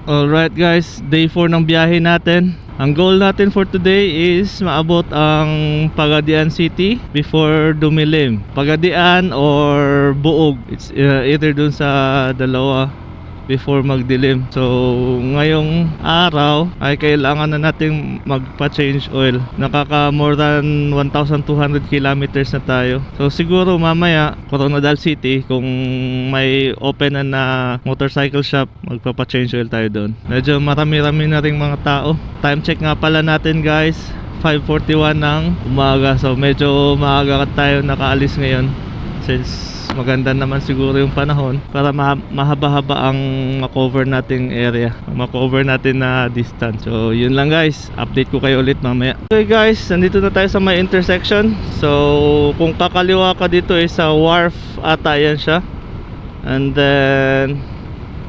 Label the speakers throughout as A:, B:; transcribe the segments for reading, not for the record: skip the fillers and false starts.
A: Alright guys, day 4 ng biyahe natin. Ang goal natin for today is maabot ang Pagadian City before dumilim. Pagadian or Buog, it's either dun sa dalawa before magdilim. So ngayong araw ay kailangan na nating magpa-change oil. Nakaka more than 1,200 kilometers na tayo. So siguro mamaya Coronadal City, kung may open na motorcycle shop, magpapa-change oil tayo doon. Medyo marami-rami na ring mga tao. Time check nga pala natin guys, 5:41 ng umaga. So medyo maaga tayo nakaalis ngayon, since maganda naman siguro yung panahon para mahaba-haba ang makover nating area, makover natin na distance. So yun lang guys, update ko kayo ulit mamaya. Okay guys, nandito na tayo sa may intersection. So kung kakaliwa ka dito is sa wharf ata yan siya, and then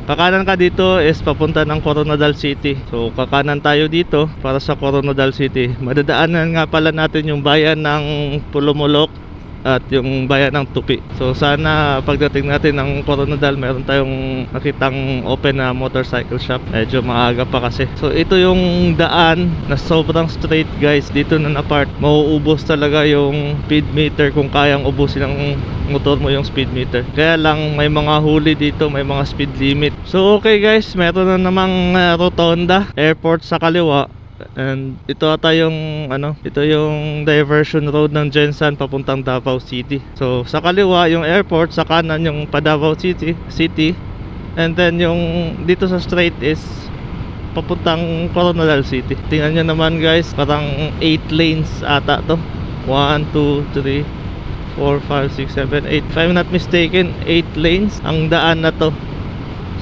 A: kakanan ka dito is papunta ng Coronadal City. So kakanan tayo dito para sa Coronadal City. Madadaanan nga pala natin yung bayan ng Pulumulok at yung bayan ng Tupi. So sana pagdating natin ng Coronadal, meron tayong nakitang open na motorcycle shop. Medyo maaga pa kasi. So ito yung daan na sobrang straight guys. Dito na part, mauubos talaga yung speed meter kung kayang ubusin ng motor mo yung speed meter. Kaya lang may mga huli dito, may mga speed limit. So okay guys, meron na namang rotonda, airport sa kaliwa. And ito ata yung ito yung diversion road ng Gensan papuntang Davao City. So sa kaliwa yung airport, sa kanan yung pa Davao City. And then yung dito sa straight is papuntang Coronadal City. Tingnan nyo naman guys, parang 8 lanes ata to. 1, 2, 3, 4, 5, 6, 7, 8. If I'm not mistaken, 8 lanes ang daan na to.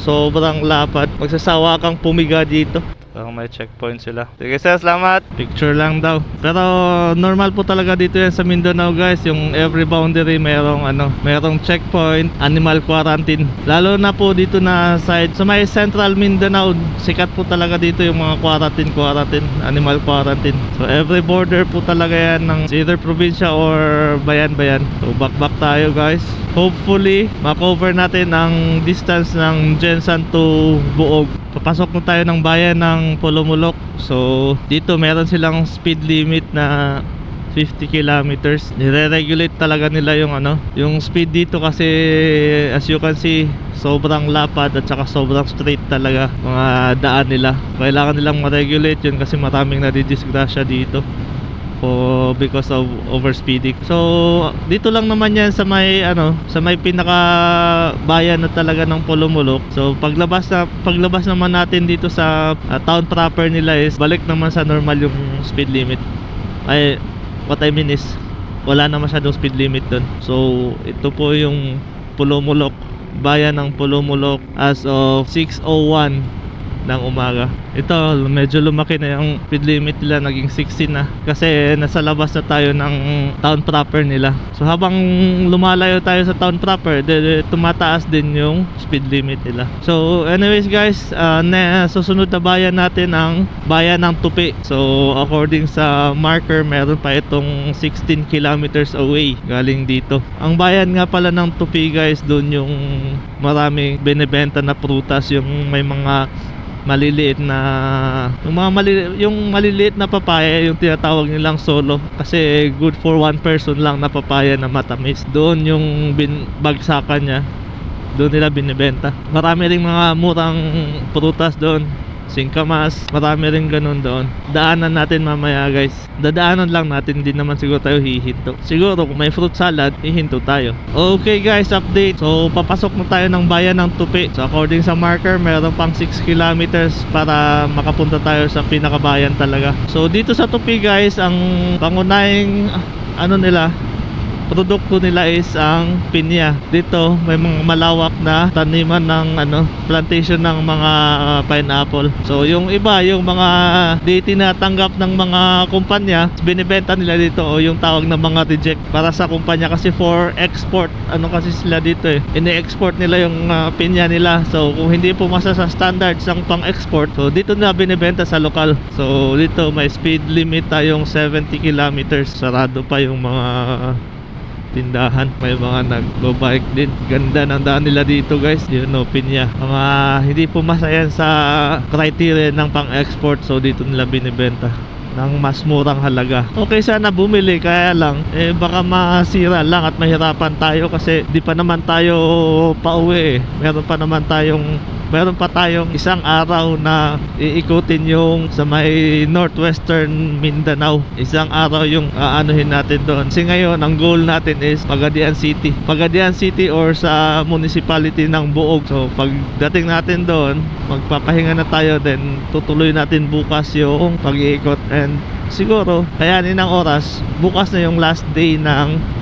A: Sobrang lapad. Magsasawa kang pumiga dito. Parang may checkpoint sila. Sige sir, salamat. Picture lang daw. Pero normal po talaga dito yan sa Mindanao guys. Yung every boundary merong merong checkpoint, animal quarantine. Lalo na po dito na side sa may Central Mindanao, sikat po talaga dito yung mga quarantine, animal quarantine. So every border po talaga yan ng either probinsya or bayan-bayan. So back tayo guys. Hopefully makover natin ang distance ng Gensan to Buog. Papasok na tayo ng bayan ng Pulumulok. So dito meron silang speed limit na 50 kilometers. Nire-regulate talaga nila yung speed dito kasi as you can see, sobrang lapad at saka sobrang straight talaga mga daan nila. Kailangan nilang ma-regulate yun kasi maraming nadidisgrasya dito because of overspeeding. So dito lang naman yan sa may sa may pinaka bayan na talaga ng Pulumulok. So paglabas naman natin dito sa town proper nila is balik naman sa normal yung speed limit. What I mean is wala na masyadong speed limit dun. So ito po yung Pulumulok, bayan ng Pulumulok as of 6:01 ng umaga. Ito medyo lumaki na yung speed limit nila, naging 60 na kasi nasa labas na tayo ng town proper nila. So habang lumalayo tayo sa town proper, tumataas din yung speed limit nila. So anyways guys, susunod na bayan natin ang bayan ng Tupi. So according sa marker, meron pa itong 16 kilometers away galing dito. Ang bayan nga pala ng Tupi guys, doon yung maraming binebenta na prutas, yung may mga maliliit na yung maliliit na papaya, yung tinatawag nilang solo, kasi good for one person lang na papaya na matamis. Doon yung bagsakan niya, doon nila binibenta. Marami ring mga murang prutas doon, singkamas, marami rin ganun doon. Daanan natin mamaya guys. Dadaanan lang natin, hindi naman siguro tayo hihinto. Siguro kung may fruit salad, hihinto tayo. Okay guys, update. So papasok na tayo ng bayan ng Tupi. So according sa marker, meron pang 6 kilometers para makapunta tayo sa pinakabayan talaga. So dito sa Tupi guys, ang pangunahing produkto nila is ang pinya. Dito may mga malawak na taniman ng plantation ng mga pineapple. So yung iba, yung mga di tinatanggap ng mga kumpanya, binibenta nila dito, o yung tawag na mga reject para sa kumpanya, kasi for export kasi sila dito ini-export nila yung pinya nila. So kung hindi pumasa sa standards ng pang-export, so dito na binibenta sa lokal. So dito may speed limit tayong 70 kilometers. Sarado pa yung mga tindahan, may mga nagbo-bike din. Ganda ng daan nila dito guys, yun no, pinya. Mga hindi pumasayan sa criteria ng pang-export, so dito nila binibenta ng mas murang halaga. Okay sana bumili, kaya lang baka masira lang at mahirapan tayo kasi di pa naman tayo pauwi meron pa tayong isang araw na iikutin yung sa may northwestern Mindanao. Isang araw yung aanuhin natin doon. Kasi ngayon ang goal natin is Pagadian City or sa municipality ng Buog. So pagdating natin doon, magpapahinga na tayo, then tutuloy natin bukas yung pag-iikot, and siguro kayanin ng oras, bukas na yung last day ng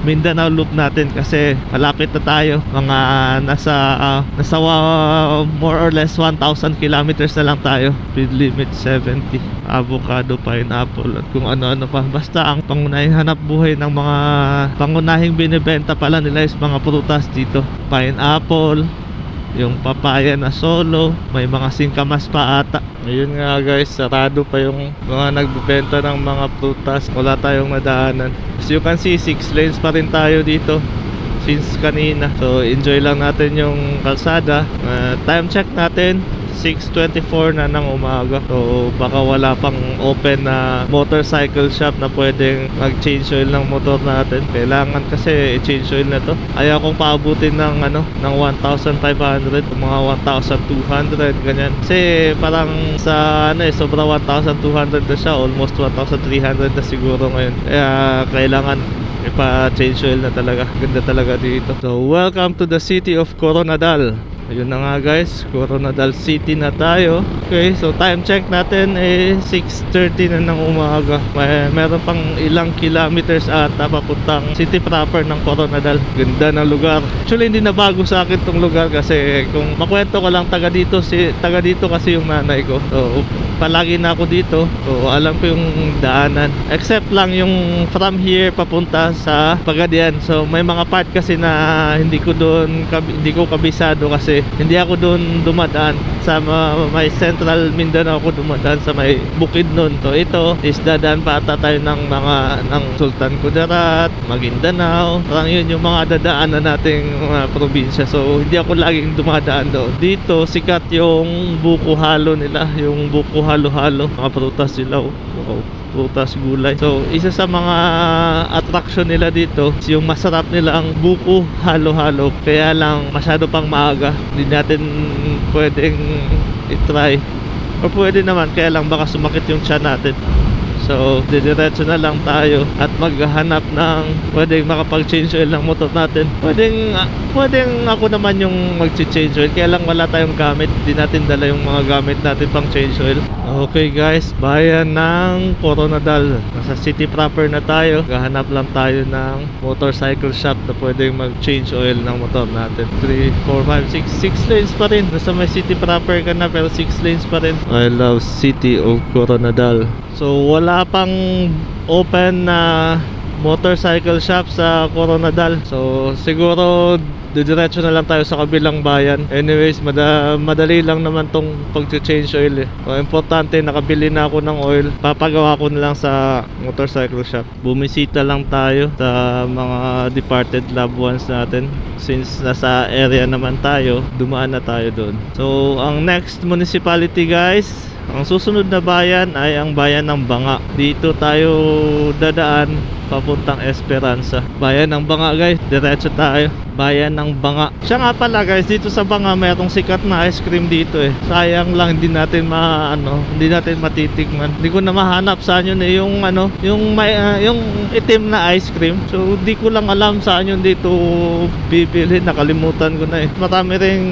A: Mindanao loop natin kasi malapit na tayo, mga nasa more or less 1,000 kilometers na lang tayo. Speed limit 70, avocado, pineapple at kung ano-ano pa. Basta ang pangunahing hanap buhay ng mga pangunahing binibenta pala nila is mga prutas dito. Pineapple, yung papaya na solo, may mga singkamas pa ata. Ayun nga guys, sarado pa yung mga nagbebenta ng mga prutas. Wala tayong nadaanan. As you can see, 6 lanes pa rin tayo dito since kanina. So enjoy lang natin yung kalsada. Time check natin 6:24 na ng umaga. So baka wala pang open na motorcycle shop na pwedeng mag-change oil ng motor natin. Kailangan kasi i-change oil na to. Ayaw kong paabutin ng ng 1,500, mga 1,200 ganyan. Kasi parang sa sobra 1,200 na siya, almost 1,300 na siguro ngayon. Kaya kailangan ipa-change oil na talaga. Ganda talaga dito. So welcome to the city of Coronadal. Ayun na nga guys, Coronadal City na tayo. Okay, so time check natin 6:30 na ng umaga. Meron pang ilang kilometers ata papuntang city proper ng Coronadal. Ganda ng lugar. Actually hindi na bago sa akin tong lugar kasi kung makwento ko lang, taga dito kasi yung nanay ko. So palagi na ako dito. So alam ko yung daanan. Except lang yung from here papunta sa Pagadian. So may mga part kasi na hindi ko kabisado kasi hindi ako doon dumadaan sa may Central Mindanao, ako dumadaan sa may bukid nun. So ito is dadaan pa ata tayo ng Sultan Kudarat, Maguindanao. Parang yun yung mga dadaanan nating mga probinsya. So hindi ako laging dumadaan doon. Dito sikat yung buko halo nila, yung buko halo-halo, mga prutas sila. Wow, prutas, gulay. So isa sa mga attraction nila dito is yung masarap nila ang buko halo-halo. Kaya lang masyado pang maaga, hindi natin pwedeng i-try, or pwede naman, kaya lang baka sumakit yung tiyan natin. So didiretso na lang tayo at maghahanap ng pwedeng makapag-change oil ng motor natin. Pwedeng ako naman yung mag-change oil, kaya lang wala tayong gamit. Hindi natin dala yung mga gamit natin pang change oil. Okay guys, bayan ng Coronadal, nasa city proper na tayo. Gahanap lang tayo ng motorcycle shop na pwedeng mag-change oil ng motor natin. 3, 4, 5, 6 lanes pa rin. Nasa may city proper ka na pero 6 lanes pa rin. I love city of Coronadal. So wala pang open na motorcycle shop sa Coronadal. So siguro didiretso na lang tayo sa kabilang bayan. Anyways, madali lang naman tong pag-change oil eh. So importante, nakabili na ako ng oil. Papagawa ko na lang sa motorcycle shop. Bumisita lang tayo sa mga departed loved ones natin. Since nasa area naman tayo, dumaan na tayo doon. So ang next municipality guys, ang susunod na bayan ay ang bayan ng Banga. Dito tayo dadaan papuntang Esperanza. Bayan ng Banga guys, diretso tayo. Bayan ng Banga. Siya nga pala guys, dito sa Banga mayroong sikat na ice cream dito eh. Sayang lang hindi natin matitikman. Hindi ko na mahanap saan yun eh, yung yung itim na ice cream. So di ko lang alam saan yun dito bibili, nakalimutan ko na eh. Marami ring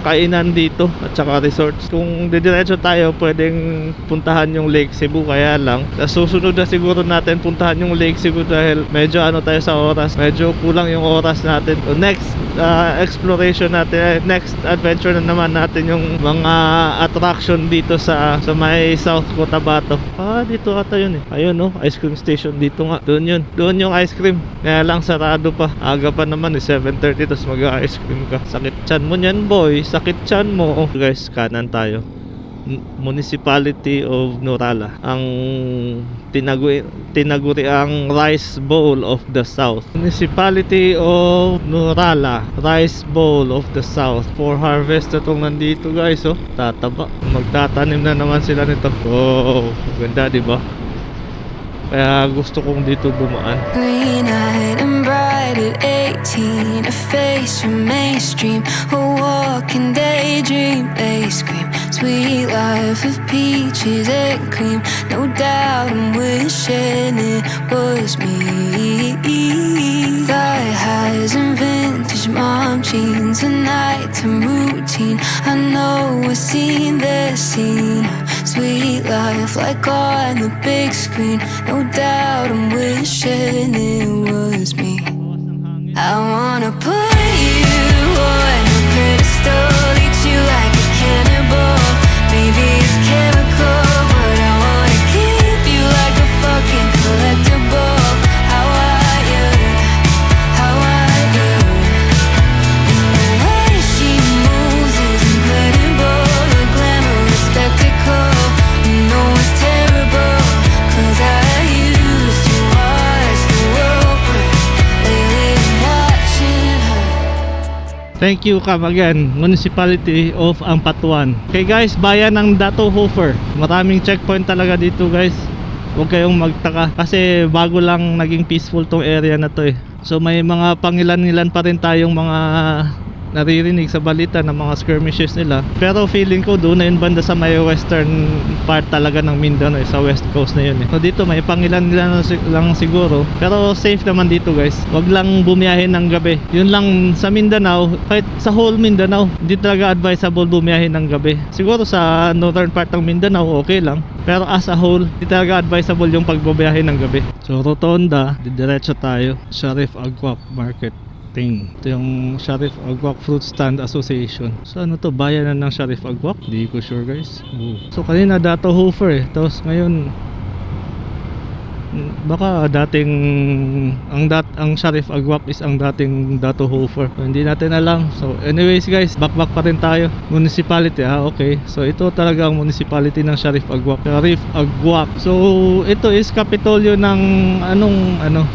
A: kainan dito at saka resorts. Kung didiretso tayo, pwedeng puntahan yung Lake Cebu, kaya lang sa susunod na siguro natin puntahan yung Lake Cebu dahil medyo tayo sa oras, medyo kulang yung oras natin. So next exploration natin, next adventure na naman natin yung mga attraction dito sa may South Cotabato. Dito ata yun eh. Ayun no, ice cream station dito nga. Doon yung ice cream. Kaya lang sarado pa. Aga pa naman eh, 7:30, tapos mag-ice cream ka. Sakit tiyan mo niyan boy, sakit tiyan mo. Guys, kanan tayo. Municipality of Norala. Ang tinaguriang Rice Bowl of the South. Municipality of Norala, Rice Bowl of the South. For harvest na itong nandito guys, oh. Tataba. Magtatanim na naman sila nito. Oh, ganda diba? Kaya gusto kong dito bumaan.
B: Green-eyed and bright at 18, a face from mainstream, a walking daydream. They scream, sweet life of peaches and cream. No doubt I'm wishing it was me. Thigh highs and vintage mom jeans, a nighttime routine. I know I've seen this scene. Sweet life like on the big screen. No doubt I'm wishing it was me. I wanna put you on a pedestal, eat you like a cannibal. Maybe it's chemical, but I wanna keep you like a fucking collectible. How are you? How are you? And the way she moves is incredible, a glamorous spectacle. No one's terrible, 'cause I used to watch the world burn. Lately I'm watching her.
A: Thank you again, Municipality of Ampatuan. Okay guys, bayan ng Dato Hofer. Maraming checkpoint talaga dito guys. Huwag kayong magtaka kasi bago lang naging peaceful tong area na to eh. So may mga pangilan-ilan pa rin tayong mga naririnig sa balita ng mga skirmishes nila. Pero feeling ko doon na yun banda sa may western part talaga ng Mindanao, sa west coast na yun eh. So dito may pangilan-ilan lang siguro. Pero safe naman dito guys. Wag lang bumiyahin ng gabi. Yun lang sa Mindanao, kahit sa whole Mindanao, hindi talaga advisable bumiyahin ng gabi. Siguro sa northern part ng Mindanao, okay lang. Pero as a whole, hindi talaga advisable yung pagbubiyahe ng gabi. So Rotonda, didiretso tayo. Sharif Agwak Market. Ito yung Sharif Agwak Fruit Stand Association. So ano to, bayanan ng Sharif Agwak? Hindi ko sure guys. So kanina Dato Hofer eh. Tapos ngayon baka dating ang Sharif Agwak is ang dating Dato Hofer. So, hindi natin alam. So anyways guys, back pa rin tayo. Municipality, okay. So ito talaga ang municipality ng Sharif Agwak. Sharif Agwak. So ito is kapitolyo ng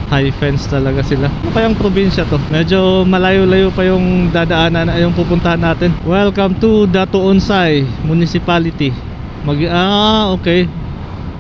A: high fence talaga sila. Ano kayang probinsya to? Medyo malayo-layo pa yung dadaanan, yung pupuntahan natin. Welcome to Dato Onsay Municipality. Okay.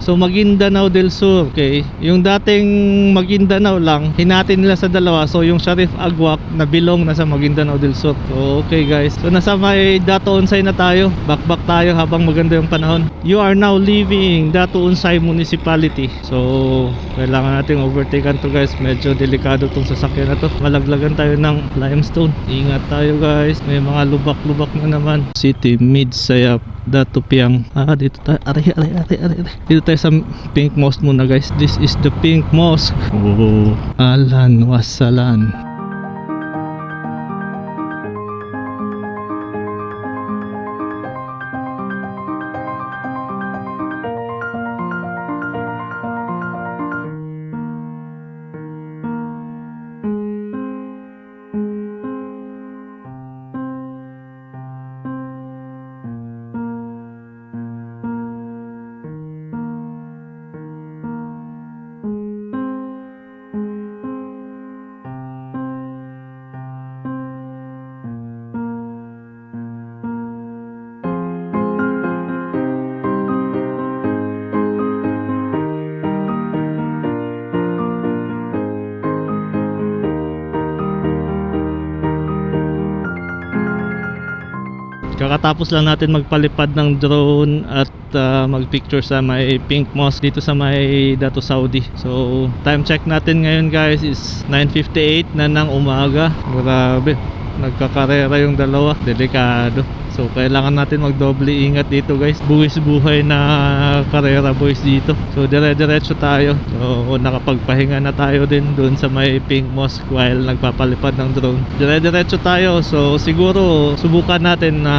A: So Maguindanao del Sur, okay. Yung dating Maguindanao lang, hinati nila sa dalawa. So yung Sharif Agwak na bilong nasa Maguindanao del Sur. So okay guys. So nasa may Dato Onsay na tayo. Back tayo habang maganda yung panahon. You are now leaving Dato Onsay Municipality. So kailangan nating overtaken to guys. Medyo delikado tong sasakyan na to. Malaglagan tayo ng limestone. Ingat tayo guys. May mga lubak-lubak na naman. City Midsayap Dato Piang. Dito tayo. Are. Dito tayo sa Pink Mosque muna guys. This is the Pink Mosque. Oh, Ahlan Wassalan. Kakatapos lang natin magpalipad ng drone at magpicture sa may Pink Mosque dito sa may Dato Saudi. So time check natin ngayon guys is 9:58 na ng umaga. Grabe, nagkakarera yung dalawa, delikado. So kailangan natin magdoble ingat dito guys. Buwis buhay na karera boys dito. So dire-diretso tayo. So nakapagpahinga na tayo din doon sa may Pink Mosque while nagpapalipad ng drone. Dire-diretso tayo. So siguro subukan natin na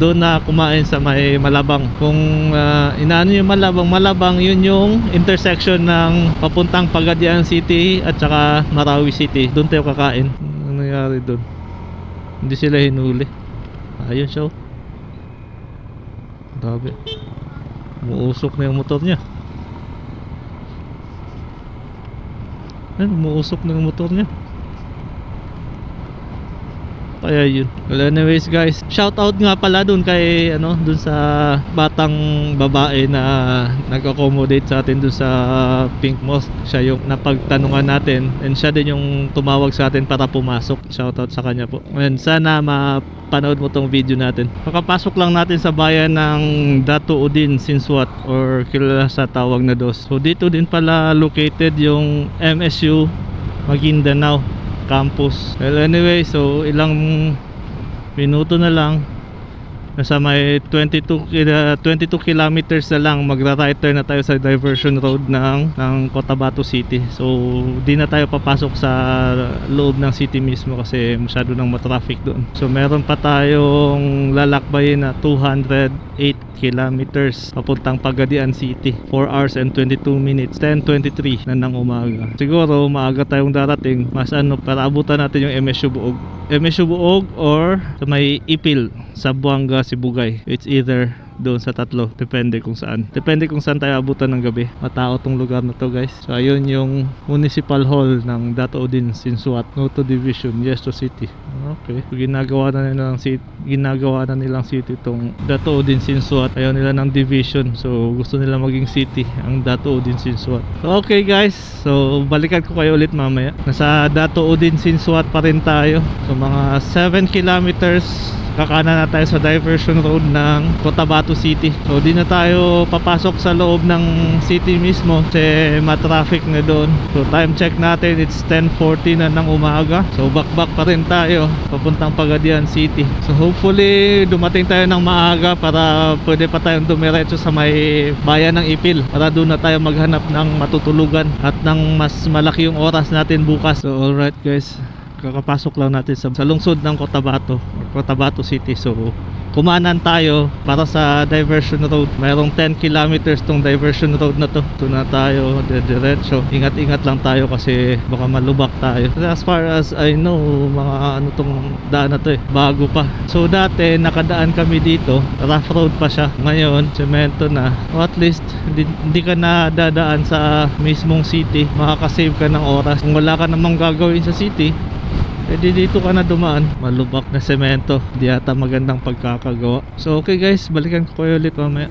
A: doon na kumain sa may Malabang. Kung inaano yung Malabang, yun yung intersection ng papuntang Pagadian City at saka Marawi City. Doon tayo kakain. Ano nangyari doon? Hindi sila hinuli. Ayun siya. Grabe. Umuusok na yung motor niya. Umuusok na yung motor niya. Kaya yun. Well, anyways guys, shout out nga pala dun kay dun sa batang babae na nag-accommodate sa atin dun sa Pink Mosque. Siya yung napagtanungan natin and siya din yung tumawag sa atin para pumasok. Shout out sa kanya po. And sana mapanood mo tong video natin. Kakapasok lang natin sa bayan ng Datu Udin Sinsuat or kilala sa tawag na DOS. So dito din pala located yung MSU Maguindanao campus. Well, anyway, so ilang minuto na lang nasa may 22 kilometers na lang magra-right turn na tayo sa diversion road ng Cotabato City. So di na tayo papasok sa loob ng city mismo kasi masyado nang matraffic doon. So meron pa tayong lalakbayin na 208 kilometers papuntang Pagadian City. 4 hours and 22 minutes, 10:23 na ng umaga. Siguro maaga tayong darating, mas para abutan natin yung MSU Buog or sa may Ipil sa Buanga, Sibugay. It's either doon sa tatlo, depende kung saan tayo abutan ng gabi. Matao tong lugar na to guys. So ayun yung municipal hall ng Datu Udin Sinsuat, Noto Division, Yesto City. Okay, so, ginagawa na nilang city tong Datu Udin Sinsuat. Ayaw nila ng division, so gusto nila maging city ang Datu Udin Sinsuat. So okay guys, so balikan ko kayo ulit mamaya. Nasa Datu Udin Sinsuat pa rin tayo. So mga 7 kilometers kakanan na tayo sa diversion road ng Cotabato City. So di na tayo papasok sa loob ng city mismo kasi matraffic na doon. So time check natin, it's 10:40 na ng umaga. So back pa rin tayo papuntang Pagadian City. So hopefully dumating tayo ng maaga para pwede pa tayong dumiretso sa may bayan ng Ipil para doon na tayo maghanap ng matutulugan at ng mas malaki yung oras natin bukas. So alright guys, kakapasok lang natin sa lungsod ng Cotabato City. So kumanan tayo para sa diversion road. Mayroong 10 kilometers tong diversion road na to. Ito na tayo diretso. Ingat lang tayo kasi baka malubak tayo. As far as I know, mga tong daan na to bago pa. So dati nakadaan kami dito, rough road pa siya. Ngayon semento na. O at least hindi ka na dadaan sa mismong city. Makakasave ka ng oras. Kung wala ka namang gagawin sa city, dito ka na dumaan. Malubak na semento, di ata magandang pagkakagawa. So okay guys, balikan ko kayo ulit mamaya.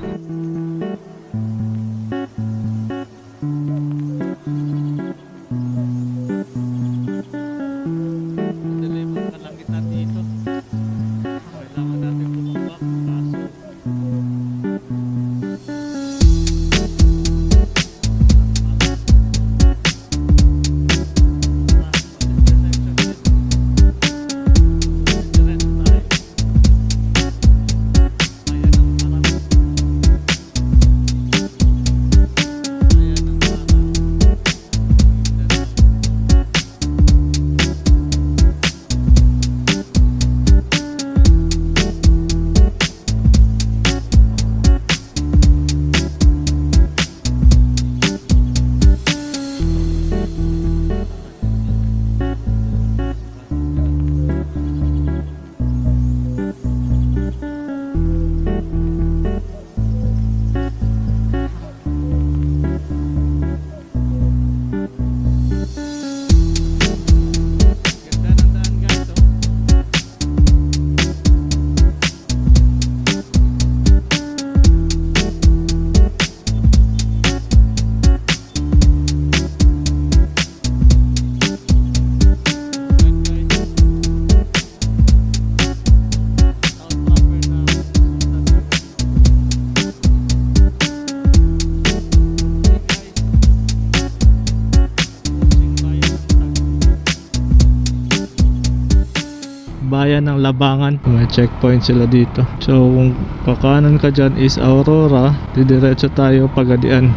A: bayan ng Labangan. May checkpoint sila dito. So kung kakanan ka dyan is Aurora, didiretso tayo Pagadian.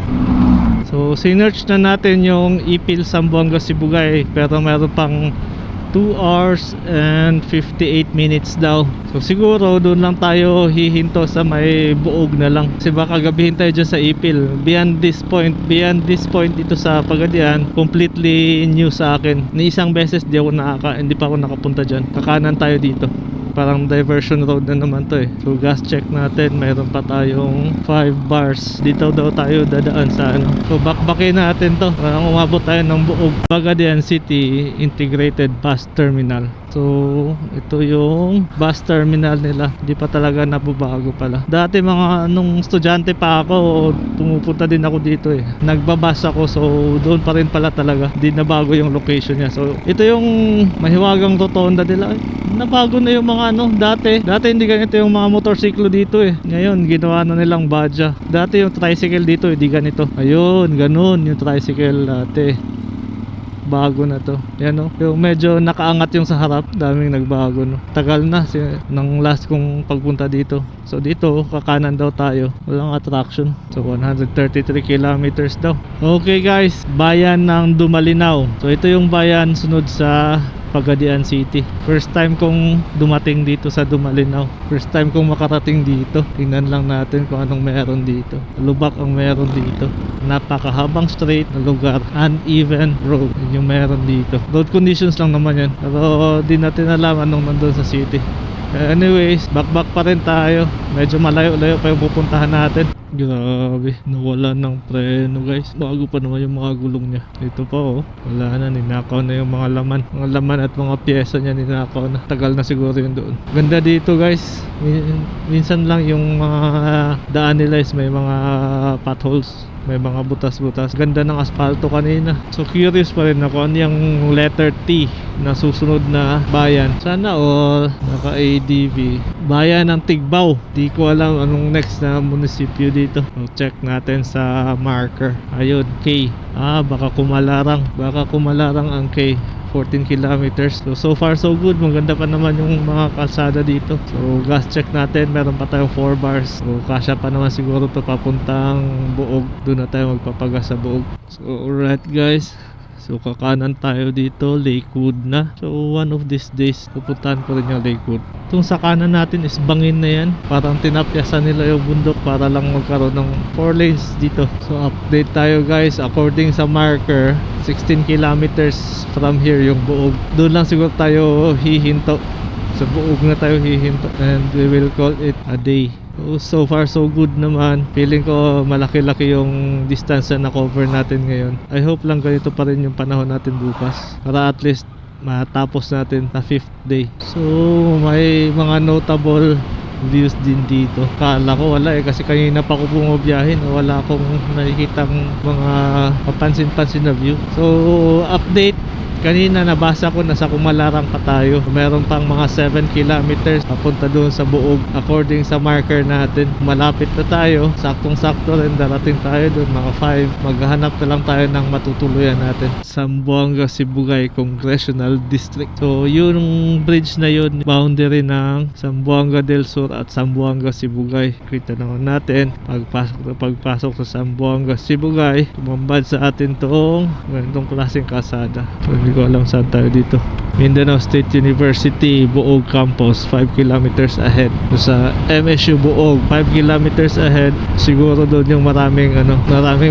A: So sinearch na natin yung Ipil, Zamboanga, Sibugay, pero meron pang 2 hours and 58 minutes daw. So siguro doon lang tayo hihinto sa may Buog na lang. Kasi baka gabihin tayo dyan sa Ipil. Beyond this point dito sa Pagadian, completely new sa akin. Ni isang beses hindi pa ako nakapunta dyan. Kakanan tayo dito. Parang diversion road na naman to eh. So gas check natin, mayroon pa tayong 5 bars. Dito daw tayo dadaan sa ano. So bakbakin natin to. Parang umabot tayo ng Buog. Pagadian City Integrated Bus Terminal. So ito yung bus terminal nila. Hindi pa talaga nababago pala. Dati mga nung estudyante pa ako, pumupunta din ako dito eh. Nagbabas ako, so doon pa rin pala talaga. Hindi na bago yung location niya. So ito yung mahiwagang rotonda nila. Nabago na yung mga ano dati hindi ganito yung mga motorsiklo dito eh. Ngayon ginawa na nilang badya. Dati yung tricycle dito hindi ganito. Ayun, ganun yung tricycle dati. Bago na to. Yan o. Yung medyo nakaangat yung sa harap. Daming nagbago no. Tagal na nang last kong pagpunta dito. So dito kakanan daw tayo. Walang attraction. So 133 kilometers daw. Okay guys, bayan ng Dumalinaw. So ito yung bayan sunod sa Pagadian City. First time kong dumating dito sa Dumalinaw. First time kong makarating dito. Tingnan lang natin kung anong meron dito. Lubak ang meron dito. Napakahabang straight na lugar. Uneven road. Yun yung meron dito. Road conditions lang naman yan. Pero di natin alam anong nandun sa city. Anyways, back pa rin tayo. Medyo malayo-layo pa yung pupuntahan natin. Grabe, nawala ng preno guys. Bago pa naman yung mga gulong niya. Ito pa oh, wala na, ninakaw na yung mga laman. Mga laman at mga pyesa niya ninakaw na. Tagal na siguro yun doon. Ganda dito guys. Minsan lang yung mga daan nila is may mga potholes. May mga butas-butas. Ganda ng asfalto kanina. So curious pa rin ako ano yung letter T na susunod na bayan. Sana all naka-ADV. Bayan ng Tigbaw. Di ko alam anong next na munisipyo dito. So check natin sa marker. Ayun, K. Baka Kumalarang. Baka Kumalarang ang K. 14 kilometers. So far so good. Maganda pa naman yung mga kalsada dito. So gas check natin. Meron pa tayong 4 bars. So kasya pa naman siguro to papuntang Buog. Doon na tayo magpapagas sa Buog. So alright guys. So kakanan tayo dito. Lakewood na. So one of these days pupuntahan ko rin yung Lakewood. Itong sa kanan natin is bangin na yan. Parang tinapyasan nila yung bundok para lang magkaroon ng 4 lanes dito. So update tayo guys. According sa marker, 16 kilometers from here yung Buog. Doon lang siguro tayo hihinto. Sa Buog na tayo hihinto. And we will call it a day. So far so good naman. Feeling ko malaki-laki yung distance na cover natin ngayon. I hope lang ganito pa rin yung panahon natin bukas. Para at least matapos natin na 5th day. So may mga notable views din dito. Kala ko wala eh kasi kanina pa ako bumabiyahin. Wala akong nakikitang mga papansin-pansin na view. So update. Kanina nabasa ko nasa Kumalarang pa tayo. Meron pang mga 7 kilometers papunta doon sa Buog. According sa marker natin, malapit na tayo. Saktong-sakto rin darating tayo doon mga 5. Maghahanap na lang tayo ng matutuluyan natin. Zamboanga Sibugay Congressional District. So yung bridge na yun, boundary ng Zamboanga del Sur at Zamboanga Sibugay. Kita naman natin pagpasok sa Zamboanga Sibugay, tumambad sa atin tong ganitong klaseng kalsada. So hindi ko alam saan tayo dito. Mindanao State University Buog Campus 5 kilometers ahead. So sa MSU Buog 5 kilometers ahead. Siguro doon yung maraming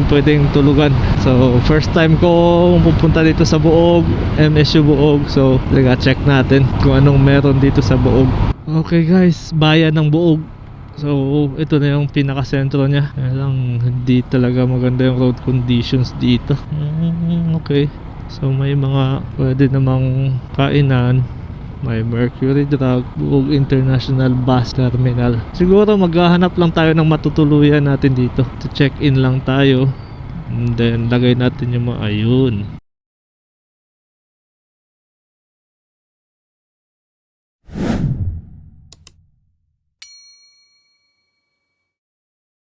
A: pwedeng tulugan. So first time ko pupunta dito sa Buog, MSU Buog. So check natin kung anong meron dito sa Buog. Okay guys, bayan ng Buog. So ito na yung pinaka-sentro niya. Lang hindi talaga maganda yung road conditions dito. Okay. So may mga pwede namang kainan. May Mercury Drug, Buog International Bus Terminal. Siguro maghahanap lang tayo ng matutuluyan natin dito. To check in lang tayo. And then lagay natin yung mga ayun.